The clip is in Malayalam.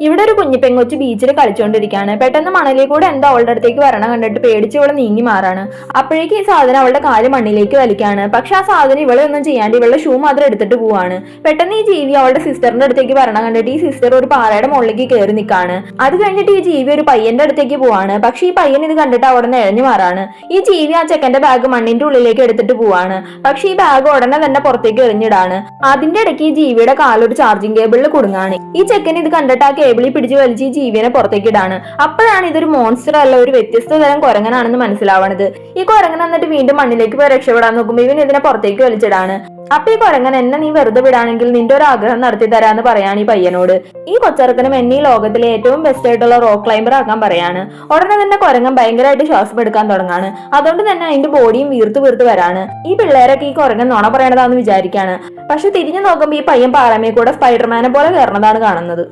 ഇവിടെ ഒരു കുഞ്ഞി പെങ്കൊച്ച് ബീച്ചിൽ കളിച്ചുകൊണ്ടിരിക്കുകയാണ്. പെട്ടെന്ന് മണലിൽ കൂടെ എന്താ അവളുടെ അടുത്തേക്ക് വരണം കണ്ടിട്ട് പേടിച്ച് ഇവളെ നീങ്ങി മാറാണ്. അപ്പോഴേക്കും ഈ സാധനം അവളുടെ കാല് മണ്ണിലേക്ക് വലിക്കാണ്. പക്ഷെ ആ സാധനം ഇവളെ ഒന്നും ചെയ്യാണ്ട് ഇവളുടെ ഷൂ മാത്രം എടുത്തിട്ട് പോവാണ്. പെട്ടെന്ന് ഈ ജീവി അവളുടെ സിസ്റ്ററിന്റെ അടുത്തേക്ക് വരണം കണ്ടിട്ട് ഈ സിസ്റ്റർ ഒരു പാറയുടെ മുകളിലേക്ക് കയറി നിൽക്കാണ്. അത് കഴിഞ്ഞിട്ട് ഈ ജീവി ഒരു പയ്യന്റെ അടുത്തേക്ക് പോവാണ്. പക്ഷെ ഈ പയ്യൻ ഇത് കണ്ടിട്ട് അവിടെ നിന്ന് എഴഞ്ഞു മാറാണ്. ഈ ജീവി ആ ചെക്കന്റെ ബാഗ് മണ്ണിന്റെ ഉള്ളിലേക്ക് എടുത്തിട്ട് പോവാണ്. പക്ഷെ ഈ ബാഗ് ഉടനെ തന്നെ പുറത്തേക്ക് എറിഞ്ഞിടാണ്. അതിന്റെ ഇടയ്ക്ക് ഈ ജീവിയുടെ കാലൊരു ചാർജിങ് കേബിളിൽ കുടുങ്ങാണ്. ഈ ചെക്കൻ ഇത് കണ്ടിട്ട് ആ കേബിളിൽ പിടിച്ച് വലിച്ച് ഈ ജീവിനെ പുറത്തേക്ക് ഇടാണ്. അപ്പോഴാണ് ഇതൊരു മോൺസ്റ്റർ അല്ല, ഒരു വ്യത്യസ്ത തരം കുരങ്ങനാണെന്ന് മനസ്സിലാവണത്. ഈ കുരങ്ങൻ എന്നിട്ട് വീണ്ടും മണ്ണിലേക്ക് പോയി രക്ഷപ്പെടാൻ നോക്കുമ്പോൾ ഇവൻ ഇതിനെ പുറത്തേക്ക് വലിച്ചിടാണ്. അപ്പൊ ഈ കുരങ്ങൻ എന്നെ നീ വെറുതെ വിടാണെങ്കിൽ നിന്റെ ഒരു ആഗ്രഹം നടത്തി തരാന്ന് പറയാണ് ഈ പയ്യനോട്. ഈ കൊച്ചറക്കനും എന്നെ ഈ ലോകത്തിലെ ഏറ്റവും ബെസ്റ്റ് ആയിട്ടുള്ള റോക്ക് ക്ലൈംബർ ആക്കാൻ പറയാണ്. ഉടനെ തന്നെ കുരങ്ങൻ ഭയങ്കരമായിട്ട് ശ്വാസം എടുക്കാൻ തുടങ്ങാണ്. അതുകൊണ്ട് തന്നെ അതിന്റെ ബോഡിയും വീർത്ത് വീർത്ത് വരാണ്. ഈ പിള്ളേരൊക്കെ ഈ കുരങ്ങൻ നുണ പറയണതാന്ന് വിചാരിക്കാണ്. പക്ഷെ തിരിഞ്ഞു നോക്കുമ്പോൾ ഈ പയ്യൻ പാറമേ കൂടെ സ്പൈഡർമാനെ പോലെ കയറണതാണ് കാണുന്നത്.